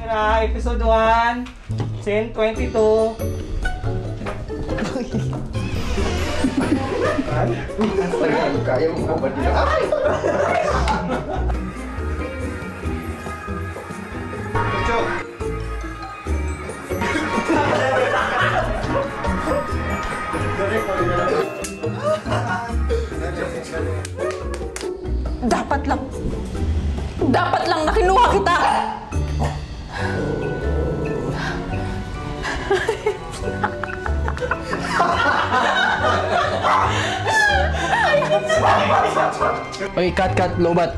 Ay, episode 1, scene 22. Kaya mo ba dito? Dapat lang na kinuha kita! Oy, cut, lobat.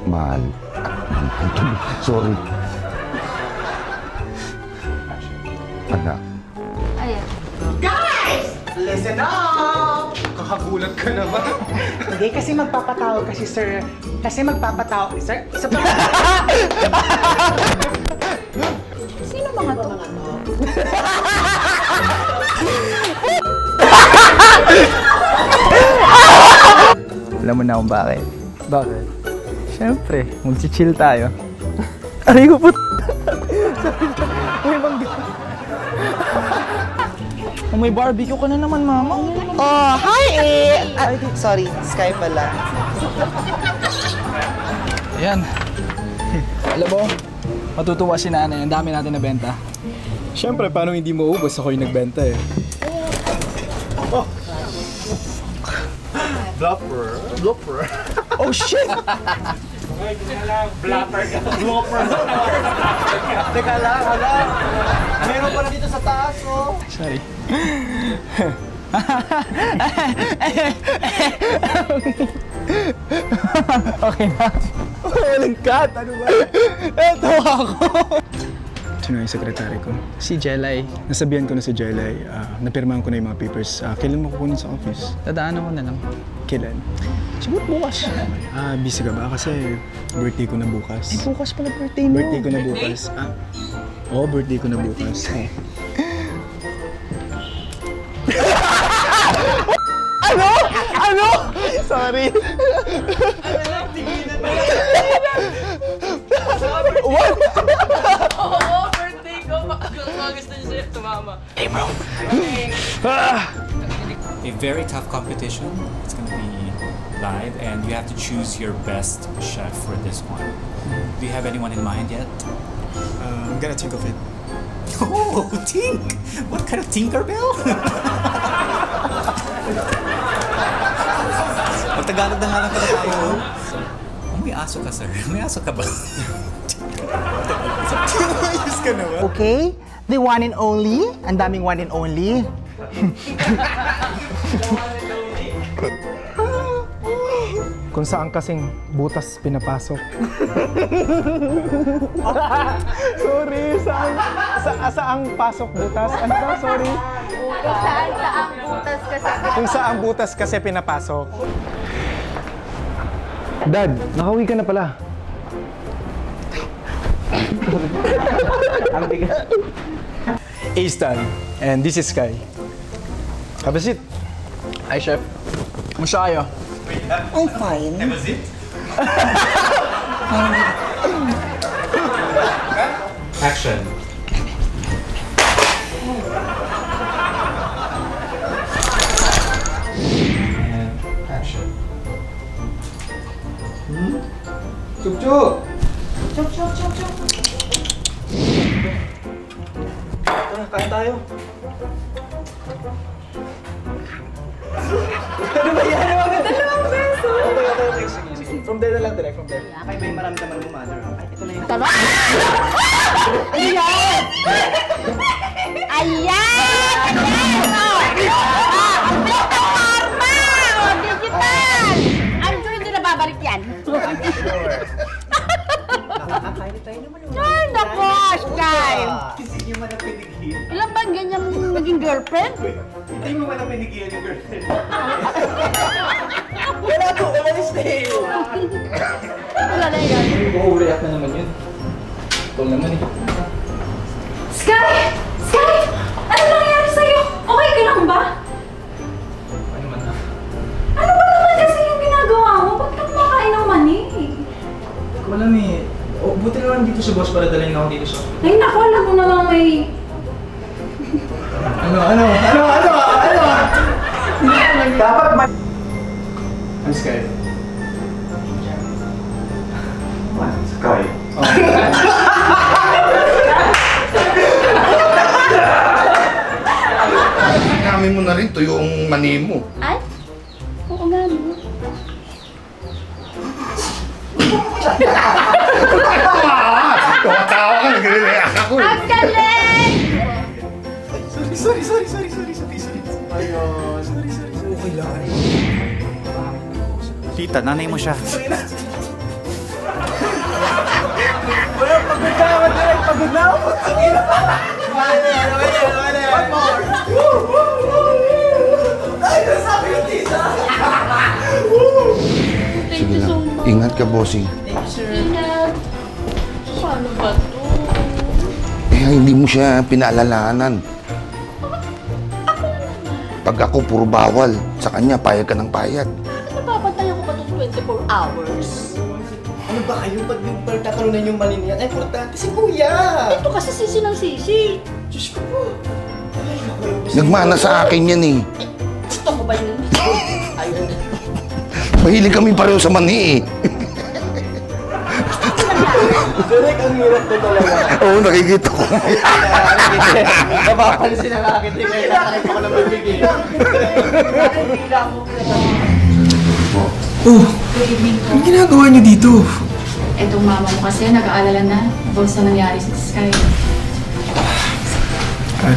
Mahal. Sorry. Anak. Guys! Listen up! Kakagulat ka naman. Hindi, kasi magpapatawag kasi, sir. Kasi magpapatawag, sir. Sino mga to? Alam mo na kung bakit. Bakit? Siyempre, mag-chill tayo. Aray ko po. May barbecue ka na naman, mama. Oh, hi! Sorry, Sky pala. Ayan. Alam mo, matutuwa si nanay. Ang dami natin nabenta. Siyempre, paano hindi mo ubos? Ako yung nagbenta eh. Oh! Blooper. Oh, shit! Blopper ka. Teka lang, hala. Meron pala dito sa taas, oh. Sorry. Okay na. Walang cut. Ano ba? Eto ako. Sino yung sekretary ko? Si Jelay. Nasabihan ko na si Jelay. Napirmahan ko na yung mga papers. Kailan mo kukunin sa office? Dadaanan ko na lang. Kailan? Siguro bukas. Busy ka ba? Kasi birthday ko na bukas. Ay, bukas pala birthday mo. Birthday ko na bukas. Oo, birthday ko na bukas. Ano? Sorry. What? Oo, birthday ko. Baka gusto niyo siya tumama. Hey, bro. A very tough competition. It's going to be live, and you have to choose your best chef for this one. Do you have anyone in mind yet? I'm gonna think of it. Oh, Tink! What kind of Tinkerbell? Pag-Tagalog na nga lang pala tayo. Oh, may aso ka, sir. May aso ka ba? Ayos ka naman. Okay? The one and only. Ang daming one and only. Kung saan kasing butas pinapasok. Sorry, saang pasok butas? Ano ba? Sorry. Kung saan butas kasi pinapasok. Dad, nakauwi ka na pala. A-Stan, and this is Sky. Have a seat. Hi, Chef. Kumusta kayo? I'm fine. That was it? Action. And action. Chup-chup! Tara, kain tayo. Ano ba yan? Dalawang beso! Okay. Sige. From there na lang, direct. From there. Kaya may maramdaman mo, mother. Ay, ito na yung... Tama? Ayan! Ayan! Ang bilis ng karma! Digital! I'm sure hindi na babalik yan. Nakakain tayo naman. Ay, naku, Sky! Hindi mo na pinigil. Ilan ba ganyan naging girlfriend? Hindi mo na pinigil yung girlfriend. Wala to, umalis Wala na yan. Overreact na naman yun. Ito naman eh. Sky! Sky! Ano nangyari sa'yo? Okay ka lang ba? Ano man na? Ano ba naman kasi yung ginagawa mo? Ba't ka kumakain ng mani? Hindi ko alam eh. Oh, buti naman dito si boss para dalhin ako dito sa... Ay naku, alam mo namang may... Ano? Dapat ma... I'm scared. Sky. Namin mo na rin to yung mani mo. Ay? Oo nga, no? Tawa-tawa ka, nagre-react ako eh. Ang galing! Sorry. Ayun. Sorry. Okay lang. Tita, nanay mo siya. Wala, pagod na ako direct. Pagod na ako. Wala. One more. Ay, nasabi ko, tita. Thank you so much. Ingat ka, bossing. Ingat. Paano ba to? Hindi mo siya pinaalalahanan. Pag ako puro bawal, sa kanya payag ka ng payag. Napapantayan ko ba itong 24 hours? Ano ba kayo? Ba't yung pagkakaroon yung mali niya? Ay, importante si Kuya! Ito kasi sisi ng sisi. Diyos ko po! Ay, naku, Nagmana sa akin yan eh. Gusto mo ba yun? ayun. Mahilig kami pareho sa mani eh. Direk, ang hirap na talaga. Oo, nakikita ko. Napapansin ang akin. Kaya nakakita ko na bibigay. Oh, Good evening po. anong ginagawa niyo dito? Etong mama mo kasi nag-aalala na about sa nangyari sa Sky.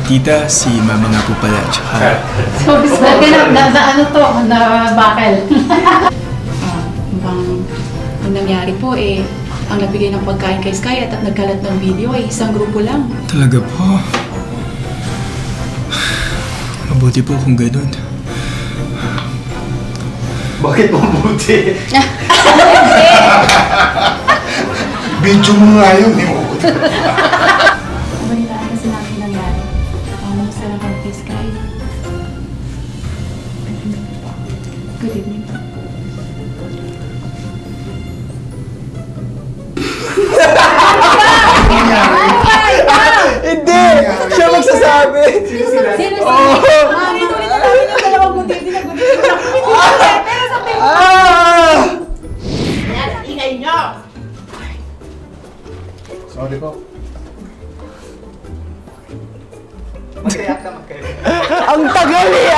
Tita, si mama nga po pala. Tsaka... Sorry, ano to? Na-bakal. Ang nangyari po ang nagbigay ng pagkain kay Sky at nagkalat ng video ay isang grupo lang. Talaga po. Mabuti po kung ganun. Bakit mabuti? Video mo nga yun eh. Balitaan kasi namin nangyari. Mamusta lang kami kay Sky. Good evening po. Hindi! Siya magsasabi! Sino sa... Mami, ulit na namin yung dalawang guditi na guditi. Pero sa Yan, ingay nyo! Sorry po. Mag-react ka, mag-react. Ang tagal eh!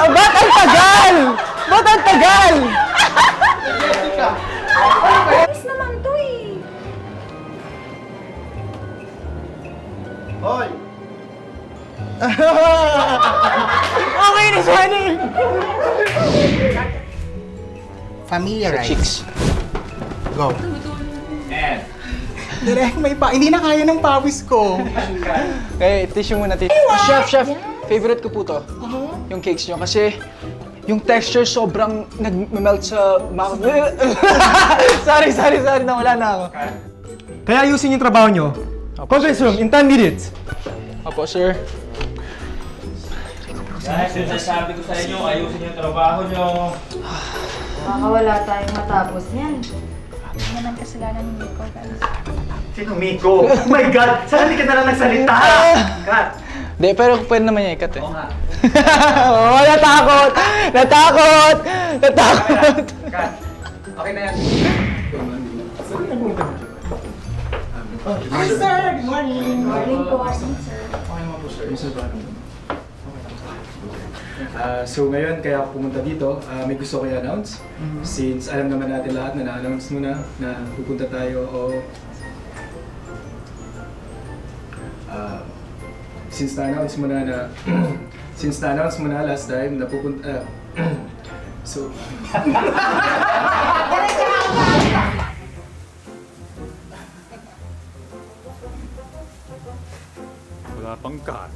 Ba't ang tagal? Ba't ang tagal? Ayos naman to eh. Hoy! Okay na siya eh! Familiarize. Chicks. Go. And Direk, hindi na kaya ng pawis ko. Okay, tissue muna, tissue. Chef, favorite ko po to. Yung cakes nyo kasi yung texture sobrang nag-melt sa mouth. Sorry, nawala na ako. Kaya ayusin yung trabaho nyo. Conference room, in 10 minutes. Opo, sir. Guys, yung sasabi ko sa inyo, ayusin yung trabaho nyo. Baka wala tayong matapos yan. Hindi naman kasalanan ni Nico, guys. Sino, Miko? Oh my God! Saan hindi ka na lang nagsalita? Kat! Hindi, pero pwede naman niya ikat eh. Oo nga. Oh, natakot! Kat! Okay na yan. Hi, sir! Good morning! Morning po, Arsen, sir. Okay naman po, sir. So ngayon, kaya ako pumunta dito, may gusto ko i-announce. Since alam naman natin lahat na na-announce mo na pupunta tayo o... since na-announce mo na last time na pupunta... so... wala pang cut.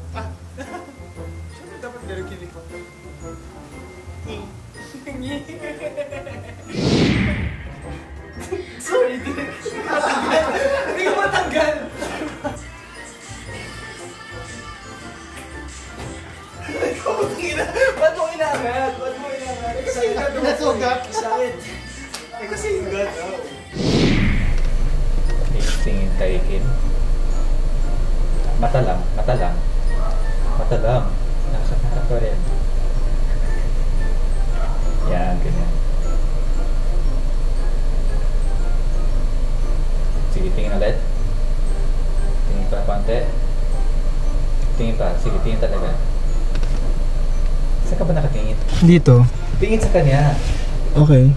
Dapat ganun kilig ko. Ba't mo inangat? Ba't mo inangat? Kasi nasugat. Sakit. Kasi sugat. Tingin kay Kim. Mata lang. Nakakaharap ko rin. Yan, ganyan. Sige, tingin ulit. Tingin pa konti. Tingin pa. Sige, tingin talaga. Saan ka ba nakatingin? Dito. Tingin sa kanya. Okay.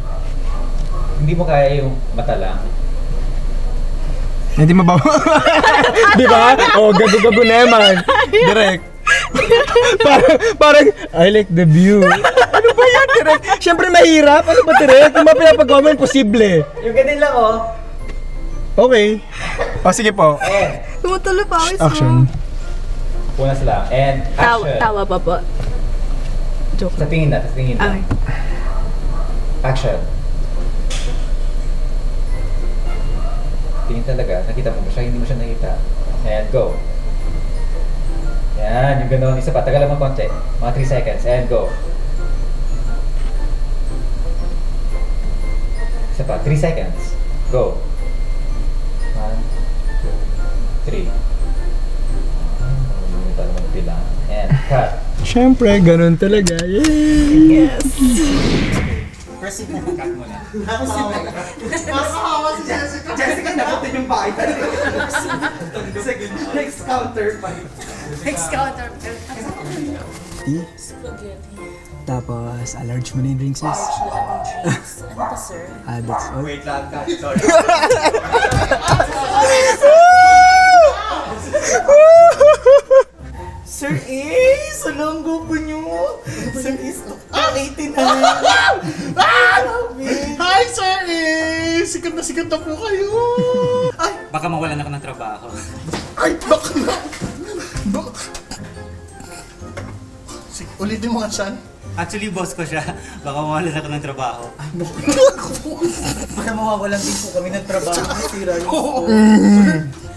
Hindi mo kaya yung mata lang. Hindi mabawa. Di ba? Oh, gago-gago naman. Direct. parang, I like the view. Ano ba yan, direct? Siyempre mahirap. Ano ba, direct? Yung mga pinapagawa mo, imposible. Yung ganun lang, oh. Okay. O, sige po. Tumutulo pa ako. Action. Una sila. And action. Tawa pa po. Joke. Sa tingin na. Okay. Action. Tingin talaga. Nakita mo ba siya? Hindi mo siya nakita. And go. Yan, yung gano'n. Isa pa. Tagalan mo konti. Mga 3 seconds. And go. Isa pa. 3 seconds. Go. 1, 2, 3. Hindi talaga magbilang. And cut. Siyempre, ganun talaga. Yay! Yes. Proceed na. Cut mo na. Nakakawa si Jessica. Jessica, nakutin yung bahay. Sige, next counter pa. Next counter. Tapos, large mo na yung drinks, sis. Ano to, sir? That's all. Wait lang, cut. Sorry. Sir Ace! Salanggo po nyo! Sir Ace, 18 na! Hi, Sir Ace! Sikat na po kayo! Baka mawalan ako ng trabaho. Ay, baka na! Sige, ulitin mo nga, Sean. Actually, boss ko siya. Baka mawalan ako ng trabaho. Baka mawawalan din po kami ng trabaho. Sira yung Oo.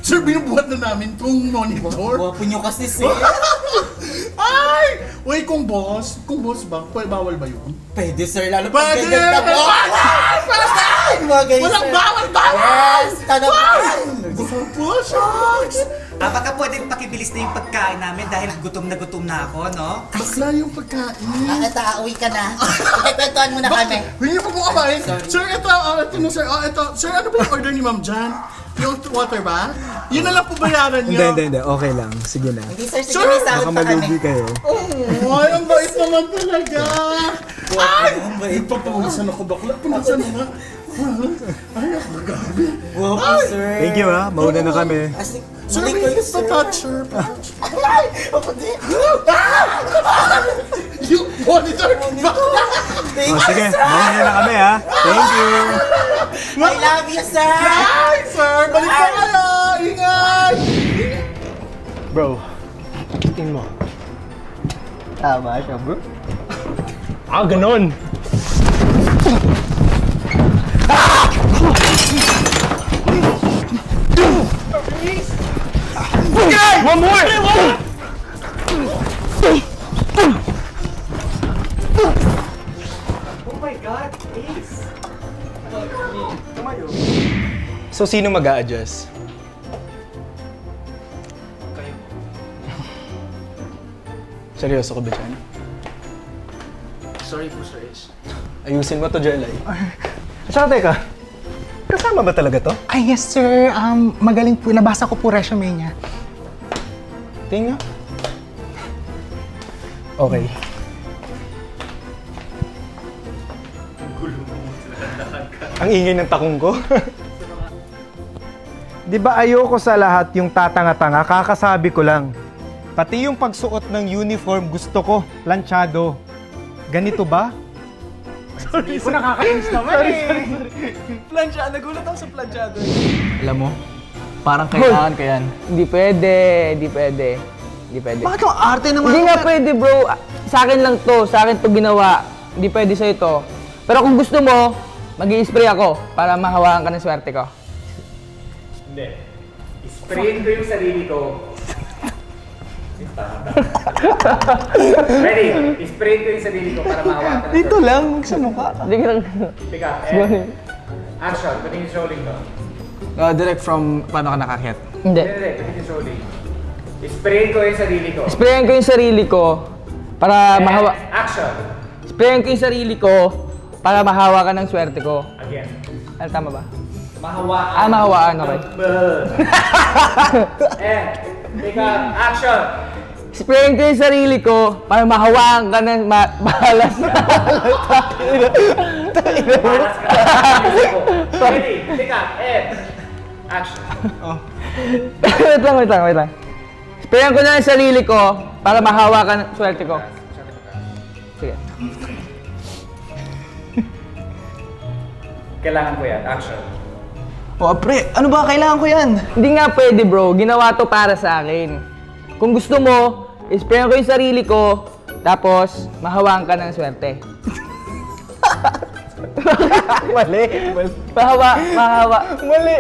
Sir, binubuhat na namin tong monitor. Guwapo nyo kasi, sir. Ay! Uy, kung boss ba? Bawal ba yun? Pwede, sir. Lalo Pwede! pag ganyan ka po. Walang bawal! Yes! Tanapan! Shucks! Baka pwedeng pakibilis na yung pagkain namin dahil gutom na ako, no? Bakla yung pagkain. Ito, uwi ka na. Pagkikwentuhan mo na kami. Hindi pa po kamain. Sir, ito na, sir. Ito. Sir, ano ba yung order ni Ma'am Jan? Yung water ba? Yun na lang po bayaran niyo. Hindi. Okay lang. Sige na. Hindi, sir. Sige, may sahod Baka pa kami. malugi kayo. Oh, ay, ang bait naman talaga. Ay! Papawisan ako bakla. Punasan na nga. Ay, ang gabi. Guwapo, sir. Thank you, ha. Mauna na kami. Sir, may pa-touch, sir. Ay! Ako din. Yung monitor. Sige, mauna na kami, ha. Thank you. I love you, sir. Ay, sir. Balik pa kayo. Ingat. Bro, tingin mo. Tama siya, bro. Ganon. One more! Oh my God, Ace. So, sino mag-a-adjust? Kayo. Seryoso ka ba dyan? Sorry po, Sir Ace. Ayusin mo to, Jelay. Saka teka, kasama ba talaga to? Ay, yes, sir. Magaling po. Nabasa ko po resume niya. Tingnan. Okay. Ang ingay ng takong ko. Di ba ayoko sa lahat yung tatanga-tanga, kakasabi ko lang. Pati yung pagsuot ng uniform gusto ko, planchado. Ganito ba? Sorry. Nakakainis naman Planchado, nagulat ako sa planchado. Alam mo, parang kailangan ka yan. Hindi pwede. Bakit ang arte naman? Hindi nga pwede, bro. Sa akin lang to. Sa akin to ginawa. Hindi pwede sa'yo to. Pero kung gusto mo, mag-i-spray ako para mahawakan ka ng swerte ko. Hindi. Sprayin ko yung sarili ko. Ready? I-spray ko yung sarili ko para mahawakan. Dito lang, sa mukha. Hindi ka lang. Pick up, and action. Continue rolling to. Direct from paano ka nakakit? Hindi. Hindi, continue rolling. I-spray ko yung sarili ko. Sprayan ko yung sarili ko para mahawa... Action. Sprayan ko yung sarili ko para mahawakan ng swerte ko. Again. Ano, tama ba? Mahawaan. Mahawaan, okay. And pick up, action. Sprayan ko yung sarili ko para mahawakan ka ng mahalas. Ready? Pick up, and action. Wait lang. Sprayan ko na yung sarili ko para mahawakan ng swerte ko. Sige. Kailangan ko yan, action. Pre, ano ba? Kailangan ko yan. Hindi nga pwede bro, ginawa to para sa akin. Kung gusto mo, sprayan ko yung sarili ko, tapos mahawakan ka ng swerte. Mali. Mahawa. Mali.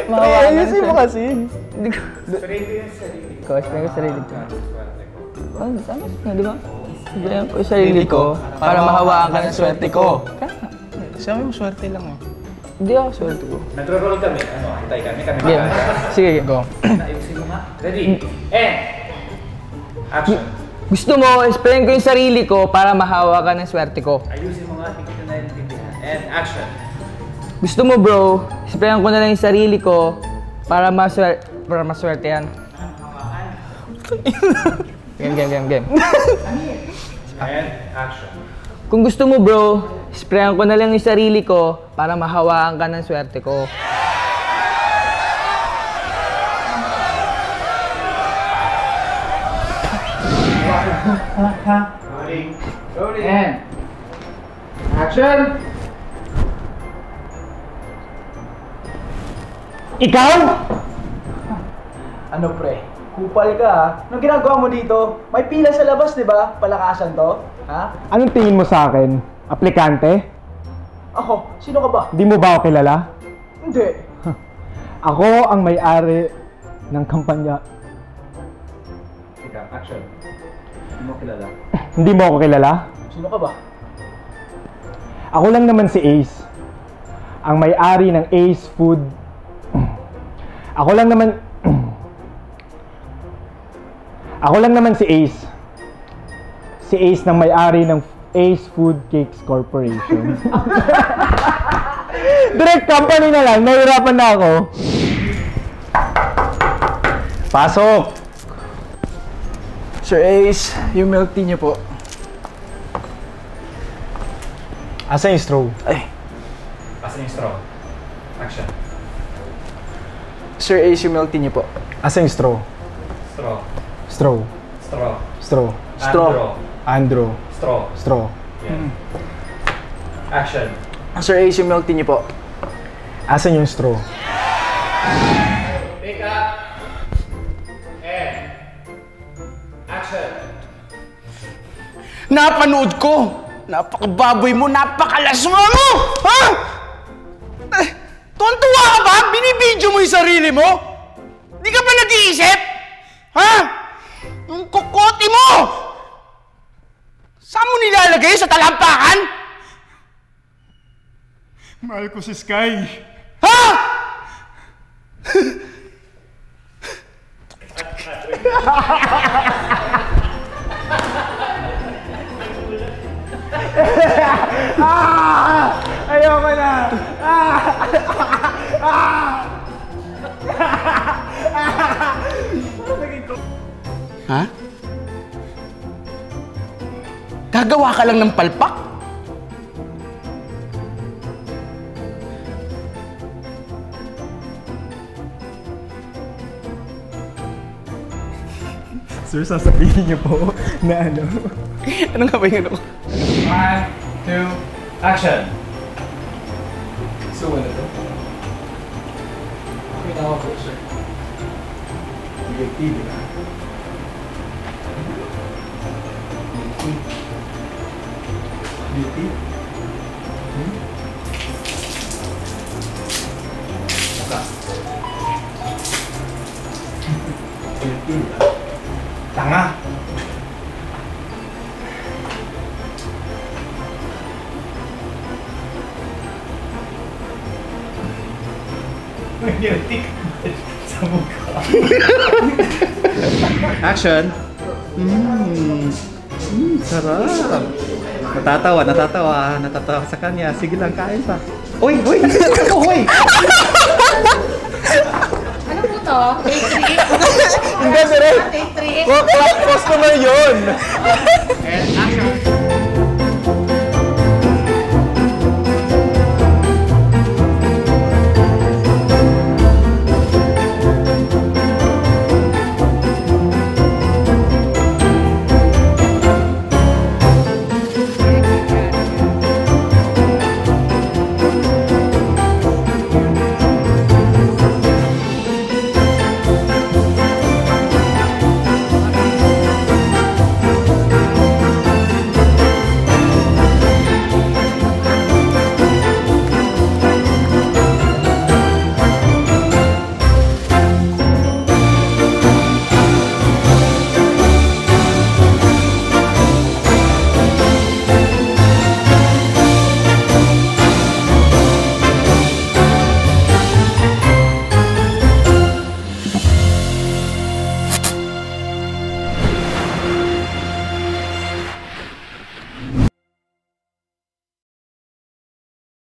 Ayusin mo kasi. Spray ko yung sarili ko. Sprayan ko yung sarili ko. Tama nga, di ba? Sprayan ko yung sarili ko para mahawakan ka ng swerte ko. Sabi mo, swerte lang eh. Hindi ako swerte ko. Nagro-roll kami. Hintay kami. Yeah. Sige, go. Ayusin mo nga. Ready? And action. Gusto mo, sprayan ko yung sarili ko para mahawakan ng swerte ko. Ayusin mo nga. Tingin na naintindihan. And action. Gusto mo bro, sprayan ko na lang yung sarili ko para maswerte yan. Game. And action. Kung gusto mo bro, sprayan ko na lang yung sarili ko para mahawakan ka ng swerte ko. Rolling. And action. Ikaw? Ano pre? Kupal ka ha? Anong ginagawa mo dito? May pila sa labas, di ba? Palakasan to? Ha? Anong tingin mo sa akin? Aplikante? Ako? Sino ka ba? Di mo ba ako kilala? Hindi. Ako ang may-ari ng kampanya. Ikaw, action. Hindi mo kilala. Hindi mo ako kilala? Sino ka ba? Ako lang naman si Ace. Ang may-ari ng Ace Food. Ako lang naman si Ace. Si Ace ng may-ari ng Ace Food Cakes Corporation. Direct company na lang, nahihirapan na ako. Pasok! Sir Ace, yung milk tea niyo po. Asa yung straw? Ay. Pasan yung straw. Action. Sir Ace, yung milk tea niyo po. Asa yung straw? Straw. Straw. Straw. Straw. Straw. Andro. Straw. Straw. Yeah. Action. Sir Ace, yung milk tea niyo po. Asan yung straw? Pick up. And action. Napanood ko! Napakababoy mo, napakalaswa mo! Ha? Tontuwa ka ba? Binibidyo mo yung sarili mo? Di ka ba nag-iisip? Ha? Yung kokote mo! Saan mo nilalagay? Sa talampakan? Mahal ko si Sky. Ha? Ayoko na! Ha? Gagawa ka lang ng palpak? Sir, sasabihin niyo po na ano? Ano nga ba yung ano ko? 1, 2, action. So, ano to? Okay na ako po, sir. Milk tea, di ba? Milk tea? Saka. Milk tea, di ba? Tanga. Sa mukha. Action. Sarap. Natatawa sa kanya. Sige lang, kain pa. Uy! Uy! Uy! Ano po to? Take 3? Hindi, direct. Take 3? Customer yun! And